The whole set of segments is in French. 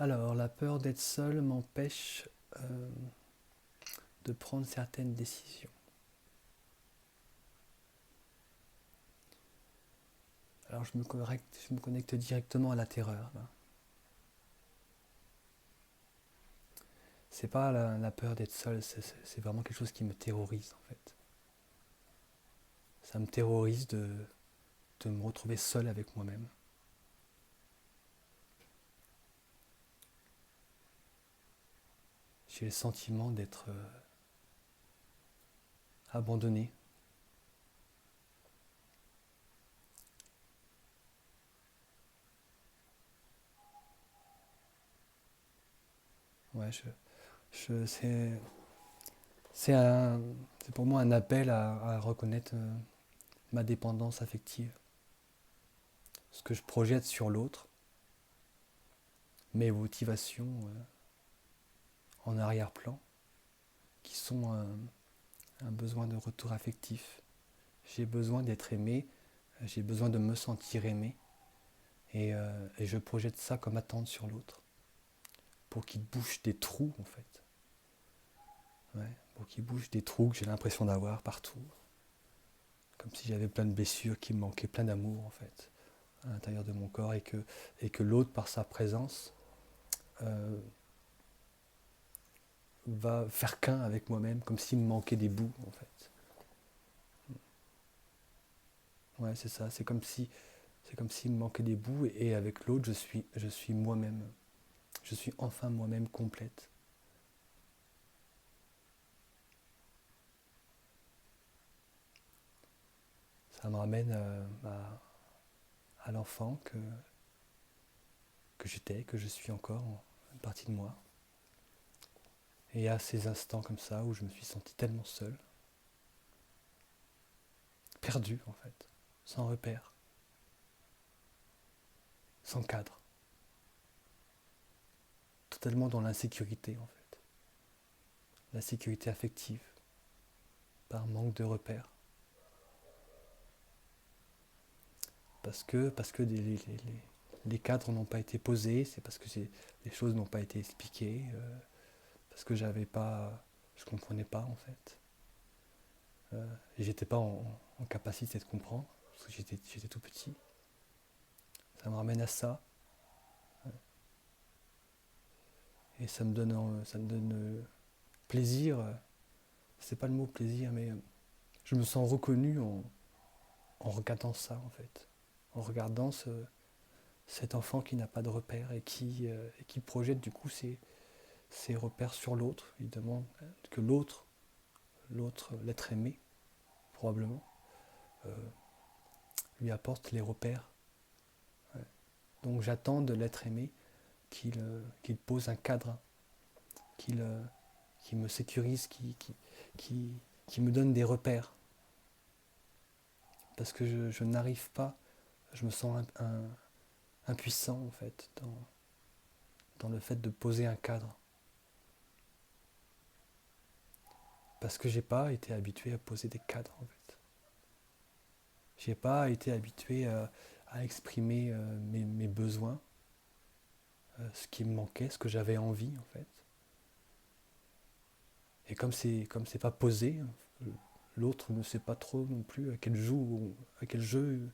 Alors, la peur d'être seul m'empêche euh, de prendre certaines décisions. Alors, je me connecte directement à la terreur, là. C'est pas la peur d'être seul, c'est vraiment quelque chose qui me terrorise, en fait. Ça me terrorise de me retrouver seul avec moi-même. J'ai le sentiment d'être abandonné. Ouais, je, c'est un- c'est pour moi un appel à reconnaître ma dépendance affective, ce que je projette sur l'autre, mes motivations en arrière-plan, qui sont un besoin de retour affectif. J'ai besoin d'être aimé, j'ai besoin de me sentir aimé, et je projette ça comme attente sur l'autre, pour qu'il bouche des trous en fait. Ouais, pour qu'il bouche des trous que j'ai l'impression d'avoir partout, comme si j'avais plein de blessures, qui me manquait plein d'amour en fait, à l'intérieur de mon corps, et que l'autre, par sa présence, euh, va faire qu'un avec moi-même, comme s'il me manquait des bouts en fait. Ouais, c'est ça, c'est comme s'il me manquait des bouts, et avec l'autre, je suis moi-même. Je suis enfin moi-même complète. Ça me ramène à l'enfant que j'étais, que je suis encore, une partie de moi. Et à ces instants comme ça où je me suis senti tellement seul, perdu en fait, sans repère, sans cadre, totalement dans l'insécurité en fait, la sécurité affective, par manque de repères. Parce que les cadres n'ont pas été posés, c'est parce que les choses n'ont pas été expliquées, parce que je comprenais pas en fait. Et j'étais pas en capacité de comprendre, parce que j'étais tout petit. Ça me ramène à ça, et ça me donne plaisir. C'est pas le mot plaisir, mais je me sens reconnu en regardant ça en fait, en regardant cet enfant qui n'a pas de repères, et qui projette du coup ses repères sur l'autre. Il demande que l'autre, l'être aimé probablement, euh, lui apporte les repères. Ouais. Donc j'attends de l'être aimé qu'il pose un cadre, qu'il qui me sécurise, qui, qui me donne des repères. Parce que je n'arrive pas, je me sens impuissant en fait, dans le fait de poser un cadre. Parce que j'ai pas été habitué à poser des cadres en fait. J'ai pas été habitué à exprimer mes besoins, ce qui me manquait, ce que j'avais envie en fait. Et comme c'est pas posé, l'autre ne sait pas trop non plus à quel jeu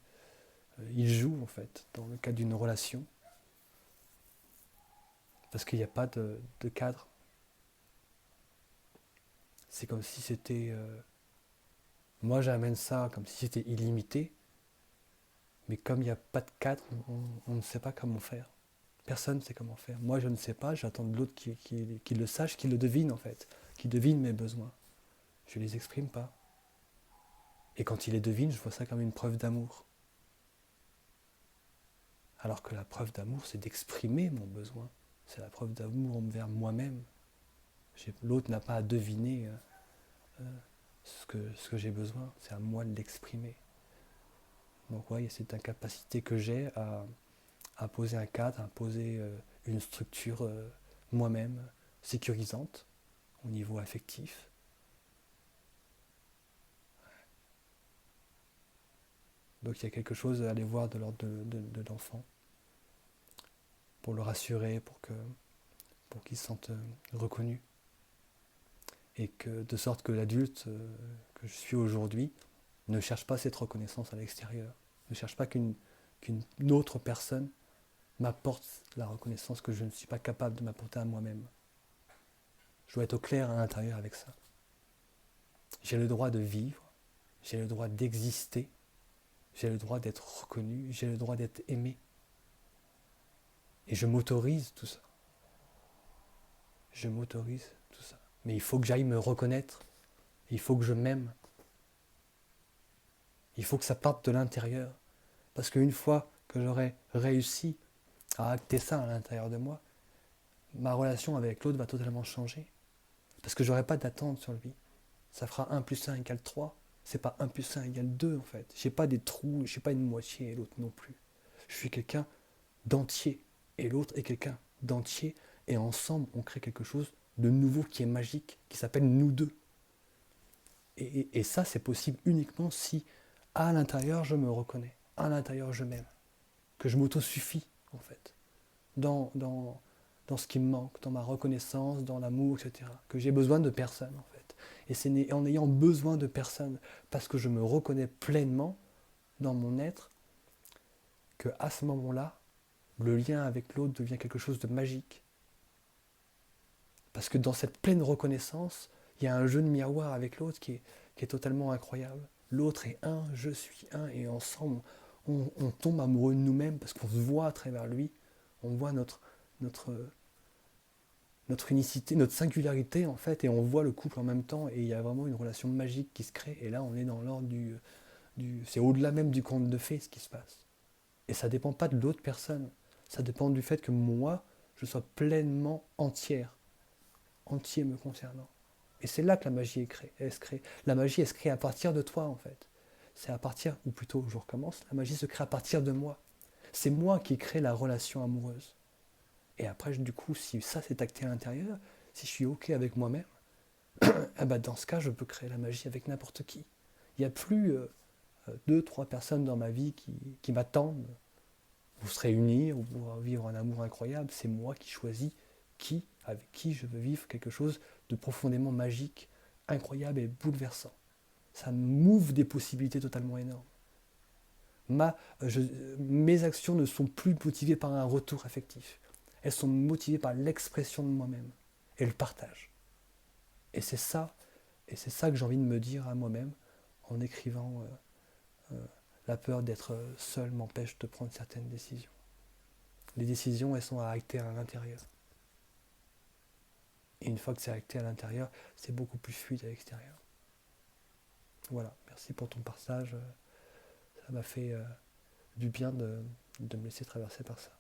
il joue en fait dans le cadre d'une relation, parce qu'il n'y a pas de cadre. C'est comme si c'était moi j'amène ça comme si c'était illimité, mais comme il n'y a pas de cadre, on ne sait pas comment faire. Personne ne sait comment faire. Moi je ne sais pas, j'attends de l'autre qui le sache, qui le devine en fait, qui devine mes besoins. Je ne les exprime pas. Et quand il les devine, je vois ça comme une preuve d'amour. Alors que la preuve d'amour, c'est d'exprimer mon besoin. C'est la preuve d'amour envers moi-même. L'autre n'a pas à deviner ce que j'ai besoin. C'est à moi de l'exprimer. Donc ouais, il y a cette incapacité que j'ai à poser un cadre, à poser une structure moi-même, sécurisante au niveau affectif. Donc il y a quelque chose à aller voir de l'ordre de l'enfant. pour le rassurer, pour qu'il se sente reconnu. Et que, de sorte que l'adulte que je suis aujourd'hui ne cherche pas cette reconnaissance à l'extérieur, ne cherche pas qu'une autre personne m'apporte la reconnaissance que je ne suis pas capable de m'apporter à moi-même. Je dois être au clair à l'intérieur avec ça. J'ai le droit de vivre, j'ai le droit d'exister, j'ai le droit d'être reconnu, j'ai le droit d'être aimé. Et je m'autorise tout ça. Je m'autorise tout ça. Mais il faut que j'aille me reconnaître, il faut que je m'aime. Il faut que ça parte de l'intérieur. Parce qu'une fois que j'aurai réussi à acter ça à l'intérieur de moi, ma relation avec l'autre va totalement changer. Parce que j'aurai pas d'attente sur lui. Ça fera 1 plus 1 égale 3. C'est pas 1 plus 1 égale 2 en fait. J'ai pas des trous, j'ai pas une moitié et l'autre non plus. Je suis quelqu'un d'entier et l'autre est quelqu'un d'entier et ensemble on crée quelque chose de nouveau qui est magique, qui s'appelle nous deux. Et ça c'est possible uniquement si à l'intérieur je me reconnais, à l'intérieur je m'aime, que je m'auto-suffis en fait, dans ce qui me manque, dans ma reconnaissance, dans l'amour, etc. Que j'ai besoin de personne en fait. Et c'est en ayant besoin de personne, parce que je me reconnais pleinement dans mon être, que à ce moment-là, le lien avec l'autre devient quelque chose de magique. Parce que dans cette pleine reconnaissance, il y a un jeu de miroir avec l'autre qui est totalement incroyable. L'autre est un, je suis un, et ensemble, on tombe amoureux de nous-mêmes parce qu'on se voit à travers lui, on voit notre unicité, notre singularité en fait, et on voit le couple en même temps, et il y a vraiment une relation magique qui se crée, et là on est dans l'ordre c'est au-delà même du conte de fées ce qui se passe. Et ça dépend pas de l'autre personne, ça dépend du fait que moi, je sois pleinement entier me concernant. Et c'est là que la magie est créée, elle se crée. La magie, elle se crée à partir de toi, en fait. C'est à partir, ou plutôt, je recommence, la magie se crée à partir de moi. C'est moi qui crée la relation amoureuse. Et après, du coup, si ça s'est acté à l'intérieur, si je suis OK avec moi-même, eh ben, dans ce cas, je peux créer la magie avec n'importe qui. Il n'y a plus 2, 3 personnes dans ma vie qui m'attendent pour se réunir ou pour vivre un amour incroyable. C'est moi qui choisis avec qui je veux vivre quelque chose de profondément magique, incroyable et bouleversant. Ça m'ouvre des possibilités totalement énormes. Mes actions ne sont plus motivées par un retour affectif. Elles sont motivées par l'expression de moi-même et le partage. Et c'est ça que j'ai envie de me dire à moi-même en écrivant la peur d'être seul m'empêche de prendre certaines décisions. Les décisions, elles sont à acter à l'intérieur. Et une fois que c'est acté à l'intérieur, c'est beaucoup plus fluide à l'extérieur. Voilà, merci pour ton partage. Ça m'a fait du bien de me laisser traverser par ça.